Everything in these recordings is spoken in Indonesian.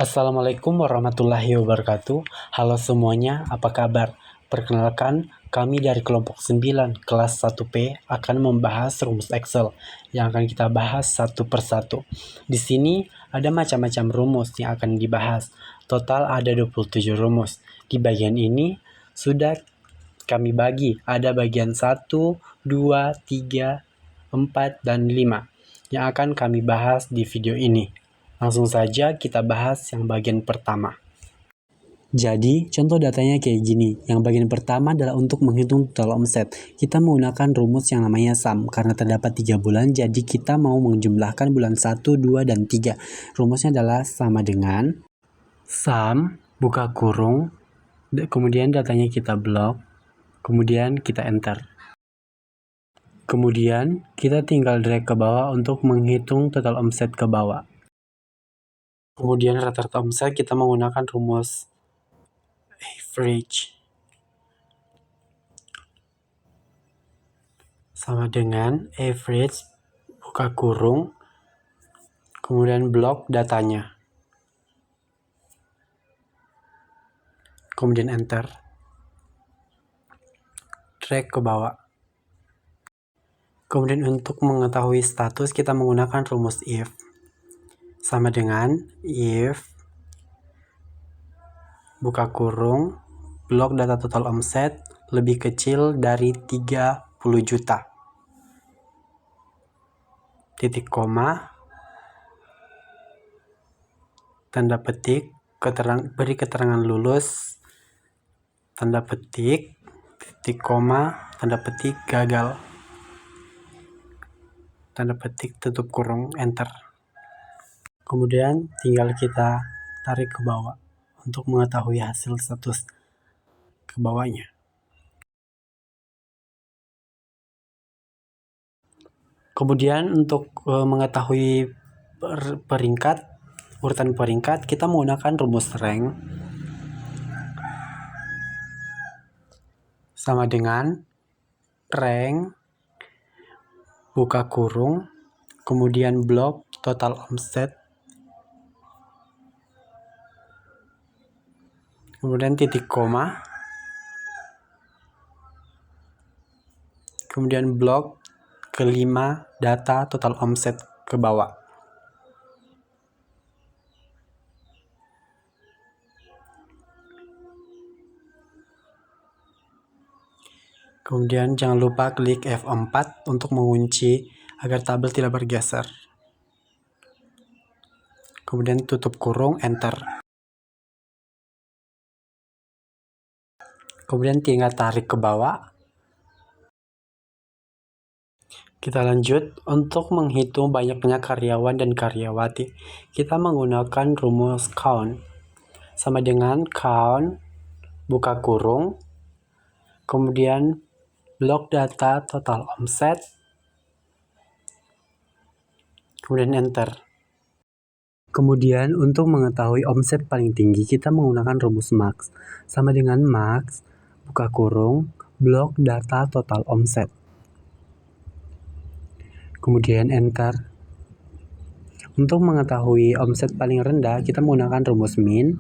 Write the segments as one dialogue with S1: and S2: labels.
S1: Assalamualaikum warahmatullahi wabarakatuh. Halo semuanya, apa kabar? Perkenalkan, kami dari kelompok 9 kelas 1P akan membahas rumus Excel yang akan kita bahas satu persatu. Di sini ada macam-macam rumus yang akan dibahas. Total ada 27 rumus. Di bagian ini sudah kami bagi, ada bagian 1, 2, 3, 4, dan 5 yang akan kami bahas di video ini. Langsung saja kita bahas yang bagian pertama. Jadi, contoh datanya kayak gini. Yang bagian pertama adalah untuk menghitung total omset. Kita menggunakan rumus yang namanya sum. Karena terdapat 3 bulan, jadi kita mau menjumlahkan bulan 1, 2, dan 3. Rumusnya adalah sama dengan sum, buka kurung, kemudian datanya kita blok, kemudian kita enter. Kemudian, kita tinggal drag ke bawah untuk menghitung total omset ke bawah. Kemudian rata-rata omset kita menggunakan rumus average sama dengan average buka kurung kemudian blok datanya kemudian enter, drag ke bawah. Kemudian untuk mengetahui status kita menggunakan rumus if sama dengan if buka kurung blok data total omset lebih kecil dari 30 juta. Titik koma, tanda petik, beri keterangan lulus, tanda petik, titik koma, tanda petik gagal, tanda petik tutup kurung, enter. Kemudian tinggal kita tarik ke bawah untuk mengetahui hasil status ke bawahnya. Kemudian untuk mengetahui urutan peringkat, kita menggunakan rumus rank sama dengan rank buka kurung kemudian blok total omset kemudian titik koma kemudian blok kelima data total omset ke bawah. Kemudian jangan lupa klik F4 untuk mengunci agar tabel tidak bergeser. Kemudian tutup kurung, enter. Kemudian tinggal tarik ke bawah. Kita lanjut untuk menghitung banyaknya karyawan dan karyawati. Kita menggunakan rumus count sama dengan count buka kurung kemudian blok data total omset kemudian enter. Kemudian untuk mengetahui omset paling tinggi kita menggunakan rumus max sama dengan max buka kurung blok data total omset kemudian enter. Untuk mengetahui omset paling rendah kita menggunakan rumus min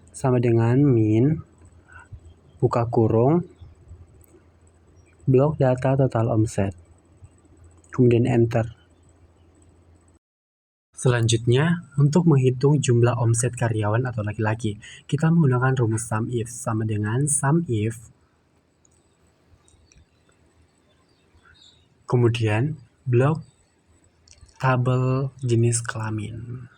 S1: sama dengan min buka kurung blok data total omset kemudian enter. Selanjutnya, untuk menghitung jumlah omset karyawan atau laki-laki, kita menggunakan rumus sum if sama dengan sum if kemudian blok tabel jenis kelamin.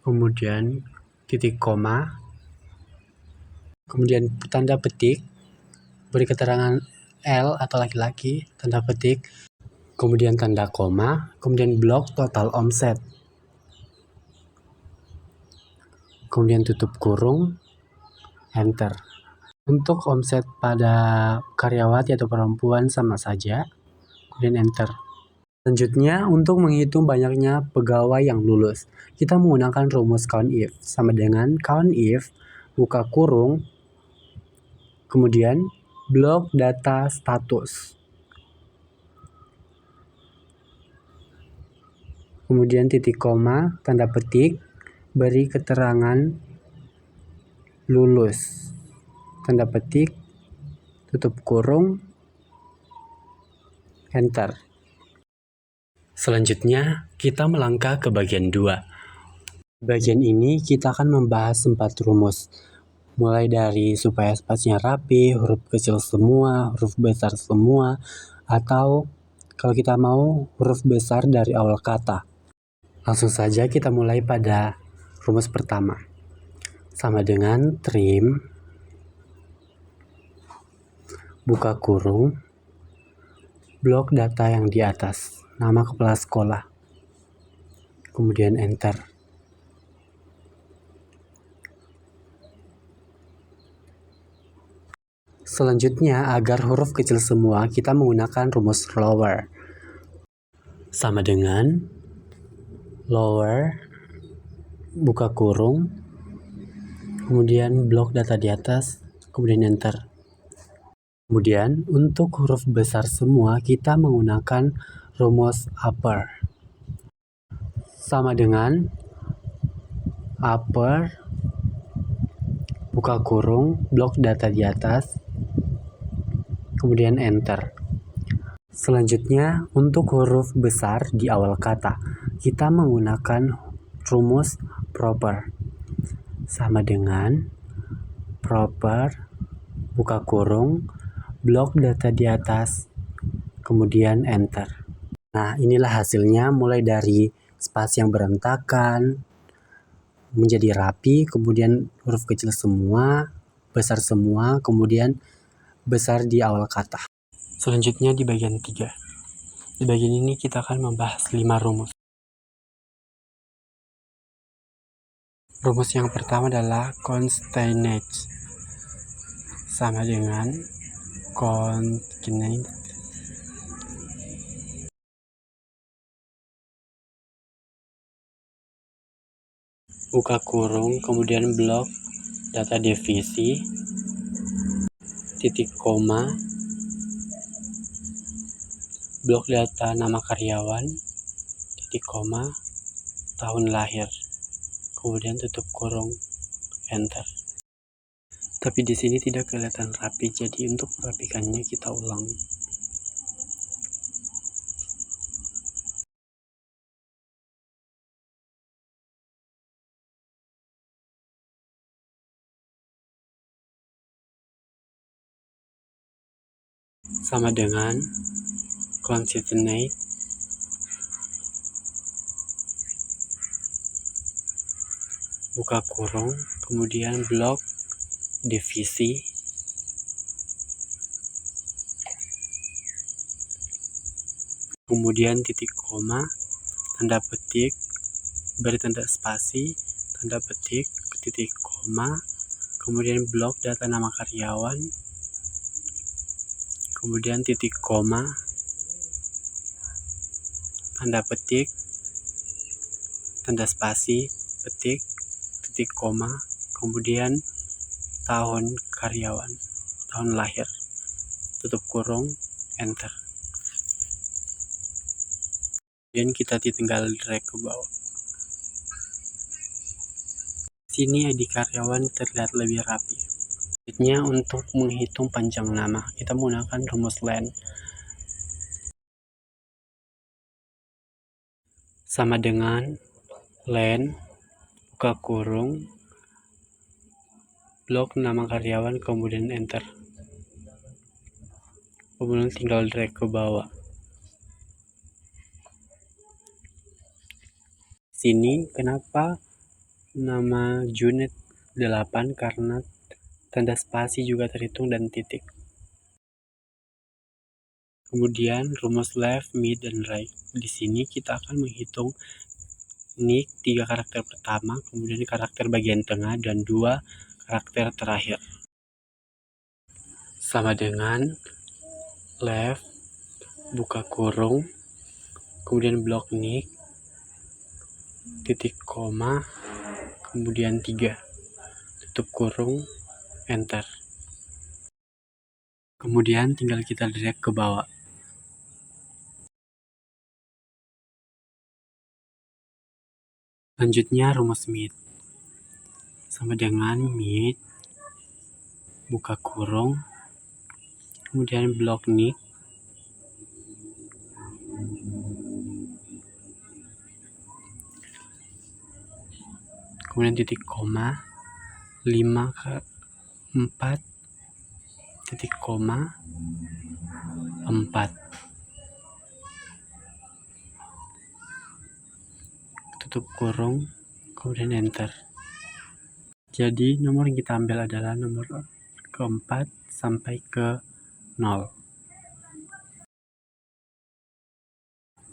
S1: Kemudian titik koma, kemudian tanda petik, beri keterangan L atau laki-laki, tanda petik, kemudian tanda koma, kemudian blok total omset, kemudian tutup kurung, enter. Untuk omset pada karyawati atau perempuan sama saja, kemudian enter. Selanjutnya, untuk menghitung banyaknya pegawai yang lulus, kita menggunakan rumus count if sama dengan count if buka kurung kemudian blok data status, kemudian titik koma, tanda petik, beri keterangan lulus, tanda petik, tutup kurung, enter. Selanjutnya, kita melangkah ke bagian 2. Bagian ini kita akan membahas 4 rumus. Mulai dari supaya spasinya rapi, huruf kecil semua, huruf besar semua, atau kalau kita mau huruf besar dari awal kata. Langsung saja kita mulai pada rumus pertama. Sama dengan trim, buka kurung, blok data yang di atas, nama kepala sekolah, kemudian enter. Selanjutnya, agar huruf kecil semua, kita menggunakan rumus lower. Sama dengan lower, buka kurung, kemudian blok data di atas, kemudian enter. Kemudian, untuk huruf besar semua, kita menggunakan rumus upper. Sama dengan upper, buka kurung, blok data di atas, kemudian enter. Selanjutnya, untuk huruf besar di awal kata, kita menggunakan rumus proper. Sama dengan proper, buka kurung, blok data di atas, kemudian enter. Nah, inilah hasilnya, mulai dari spasi yang berantakan, menjadi rapi, kemudian huruf kecil semua, besar semua, kemudian besar di awal kata. Selanjutnya di bagian 3. Di bagian ini kita akan membahas 5 rumus. Rumus yang pertama adalah concatenate. Sama dengan concatenate buka kurung, kemudian blok data divisi, titik koma, blok data nama karyawan, titik koma, tahun lahir, kemudian tutup kurung, enter. Tapi di sini tidak kelihatan rapi, jadi untuk merapikannya kita ulang. Sama dengan concatenate buka kurung, kemudian blok divisi, kemudian titik koma, tanda petik, beri tanda spasi, tanda petik, titik koma, kemudian blok data nama karyawan, kemudian titik koma, tanda petik, tanda spasi, petik, titik koma, kemudian tahun karyawan, tahun lahir, tutup kurung, enter. Kemudian kita tinggal drag ke bawah. Sini ID karyawan terlihat lebih rapi. Selanjutnya untuk menghitung panjang nama, kita menggunakan rumus len. Sama dengan len, buka kurung, blok nama karyawan, kemudian enter. Kemudian tinggal drag ke bawah. Sini kenapa nama unit 8? Karena tanda spasi juga terhitung dan titik. Kemudian rumus left, mid, dan right. Di sini kita akan menghitung ini 3 karakter pertama, kemudian karakter bagian tengah, dan 2 karakter terakhir. Sama dengan left, buka kurung, kemudian blok nick, titik koma, kemudian 3, tutup kurung, enter. Kemudian tinggal kita drag ke bawah. Selanjutnya rumus mid. Sama dengan mid, buka kurung, kemudian blok nick, kemudian titik koma, 5 ke 4, titik koma, 4. Tutup kurung, kemudian enter. Jadi nomor yang kita ambil adalah nomor keempat sampai ke 0.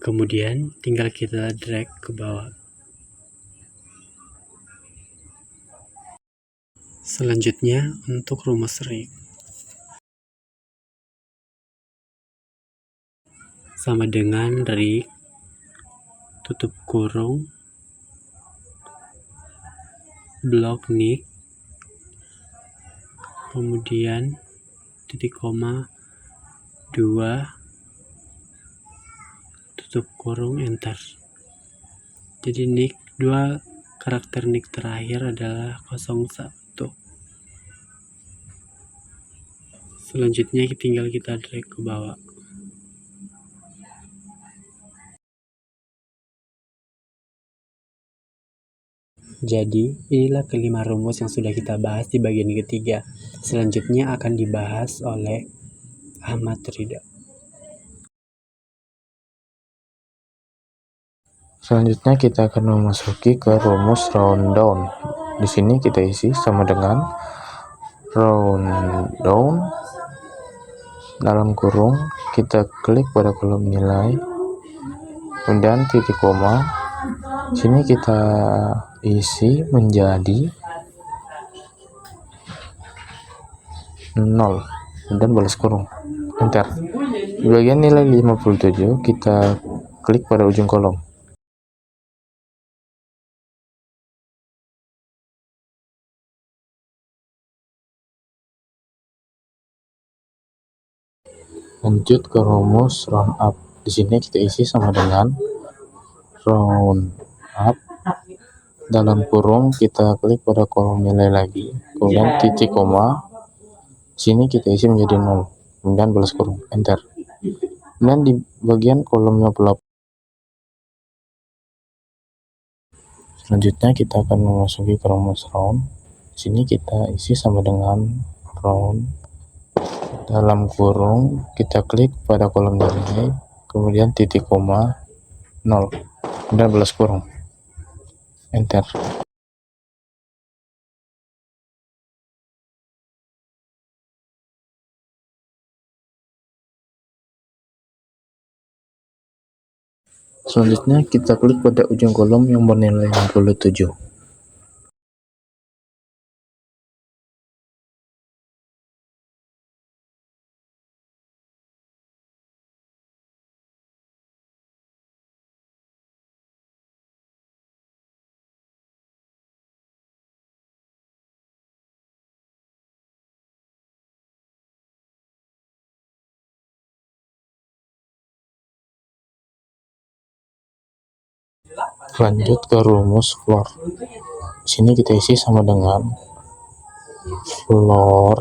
S1: Kemudian tinggal kita drag ke bawah. Selanjutnya untuk rumus rig. Sama dengan rig, tutup kurung, blok nick, kemudian titik koma, 2, tutup kurung, enter. Jadi nick, 2 karakter nick terakhir adalah 01. Selanjutnya tinggal kita drag ke bawah. Jadi, inilah kelima rumus yang sudah kita bahas di bagian ketiga. Selanjutnya akan dibahas oleh Ahmad Ridha.
S2: Selanjutnya kita akan memasuki ke rumus round down. Di sini kita isi sama dengan round down, dalam kurung kita klik pada kolom nilai, kemudian titik koma. Sini kita isi menjadi 0, kemudian balas kurung, enter. Di bagian nilai 57 kita klik pada ujung kolom. Lanjut ke rumus round up. Di sini kita isi sama dengan round up, dalam kurung kita klik pada kolom nilai lagi, kemudian titik koma. Sini kita isi menjadi 0, kemudian balas kurung, enter. Dan di bagian kolomnya pelap. Selanjutnya kita akan memasuki ke rumus round. Sini kita isi sama dengan round, dalam kurung kita klik pada kolom nilai, kemudian titik koma, 0, kemudian balas kurung, enter. Selanjutnya kita klik pada ujung kolom yang bernilai 67. Lanjut ke rumus floor. Sini kita isi sama dengan floor,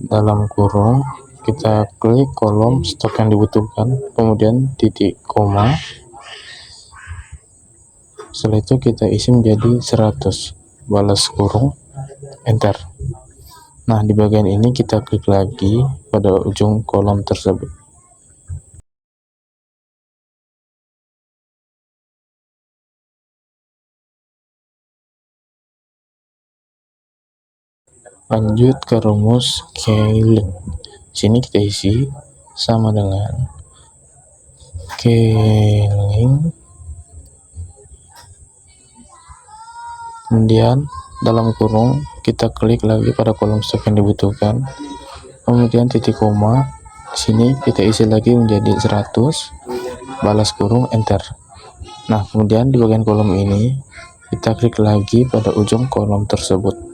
S2: dalam kurung kita klik kolom stok yang dibutuhkan, kemudian titik koma. Setelah itu kita isi menjadi 100, balas kurung, enter. Nah, di bagian ini kita klik lagi pada ujung kolom tersebut. Lanjut ke rumus scaling. Sini kita isi sama dengan scaling, kemudian dalam kurung kita klik lagi pada kolom stok yang dibutuhkan, kemudian titik koma. Sini kita isi lagi menjadi 100, balas kurung, enter. Nah, kemudian di bagian kolom ini kita klik lagi pada ujung kolom tersebut.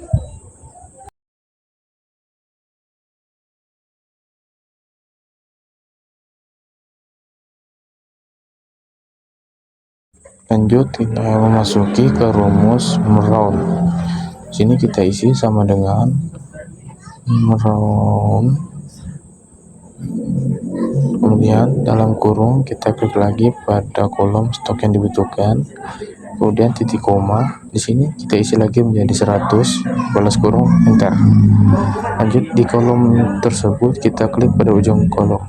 S2: Lanjut kita memasuki ke rumus round. Sini kita isi sama dengan round, kemudian dalam kurung kita klik lagi pada kolom stok yang dibutuhkan, kemudian titik koma. Di sini kita isi lagi menjadi 100 balas kurung enter. Lanjut di kolom tersebut kita klik pada ujung kolom.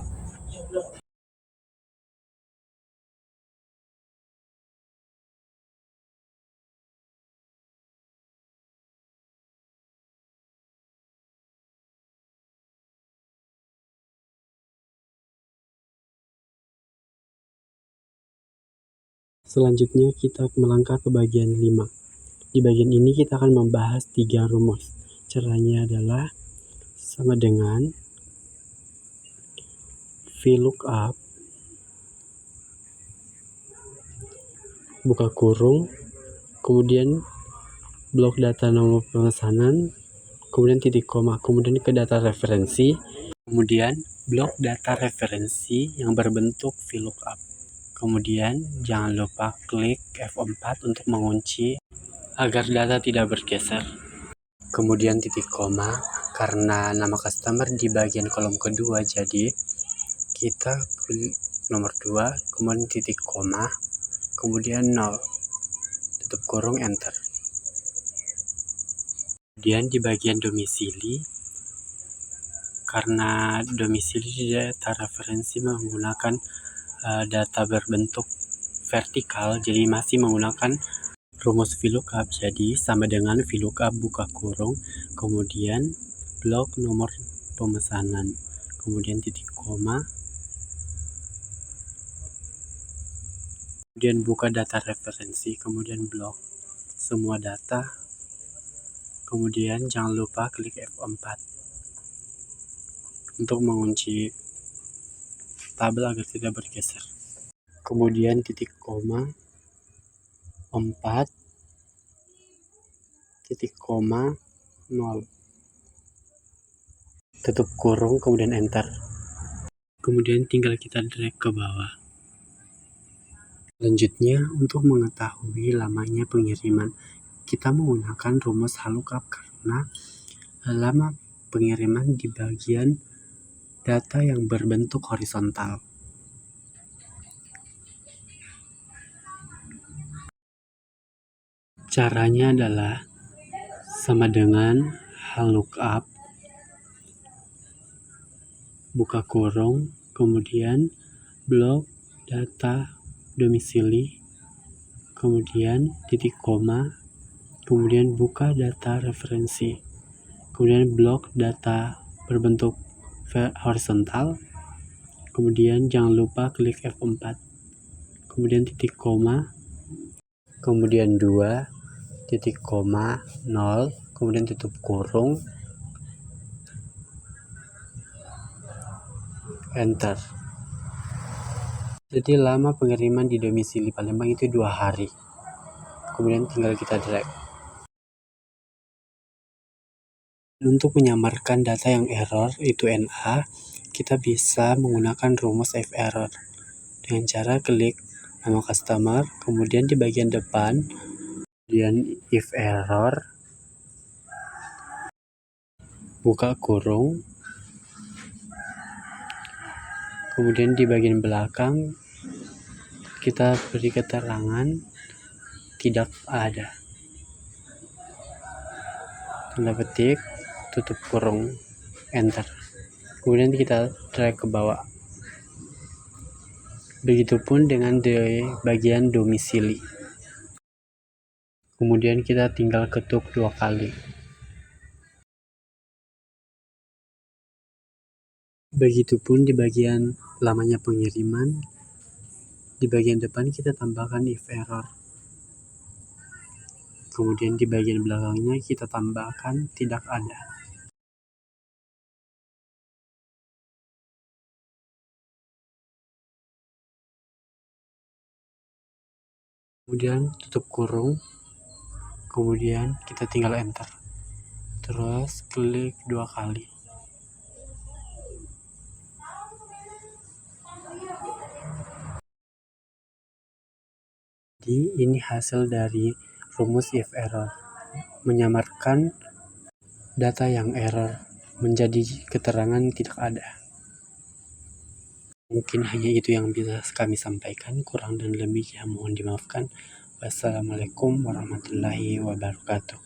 S1: Selanjutnya kita melangkah ke bagian 5. Di bagian ini kita akan membahas 3 rumus. Caranya adalah sama dengan VLOOKUP, buka kurung, kemudian blok data nomor pemesanan, kemudian titik koma, kemudian ke data referensi, kemudian blok data referensi yang berbentuk VLOOKUP. Kemudian jangan lupa klik F4 untuk mengunci agar data tidak bergeser. Kemudian titik koma, karena nama customer di bagian kolom kedua, jadi kita pilih nomor 2, kemudian titik koma, kemudian 0, tutup kurung enter. Kemudian di bagian domisili, karena domisili di data referensi menggunakan data berbentuk vertikal, jadi masih menggunakan rumus VLOOKUP, jadi sama dengan VLOOKUP buka kurung, kemudian blok nomor pemesanan, kemudian titik koma, kemudian buka data referensi, kemudian blok semua data, kemudian jangan lupa klik F4 untuk mengunci tabel agar tidak bergeser. Kemudian titik koma 4, titik koma 0, tutup kurung, kemudian enter. Kemudian tinggal kita drag ke bawah. Selanjutnya, untuk mengetahui lamanya pengiriman, kita menggunakan rumus VLOOKUP karena lama pengiriman di bagian data yang berbentuk horizontal. Caranya adalah sama dengan VLOOKUP, buka kurung, kemudian blok data domisili, kemudian titik koma, kemudian buka data referensi, kemudian blok data berbentuk horizontal, kemudian jangan lupa klik F4, kemudian titik koma, kemudian 2, titik koma 0, kemudian tutup kurung, enter. Jadi lama pengiriman di domisili Palembang itu 2 hari. Kemudian tinggal kita drag. Untuk menyamarkan data yang error, itu NA, kita bisa menggunakan rumus ferror dengan cara klik nama customer, kemudian di bagian depan, kemudian if error, buka kurung, kemudian di bagian belakang kita beri keterangan tidak ada, tanda petik, tutup kurung, enter. Kemudian kita drag ke bawah. Begitupun dengan di bagian domisili. Kemudian kita tinggal ketuk 2 kali. Begitupun di bagian lamanya pengiriman. Di bagian depan kita tambahkan if error. Kemudian di bagian belakangnya kita tambahkan tidak ada. Kemudian tutup kurung, kemudian kita tinggal enter, terus klik 2 kali. Jadi ini hasil dari rumus if error, menyamarkan data yang error menjadi keterangan tidak ada. Mungkin hanya itu yang bisa kami sampaikan, kurang dan lebihnya mohon dimaafkan. Wassalamualaikum warahmatullahi wabarakatuh.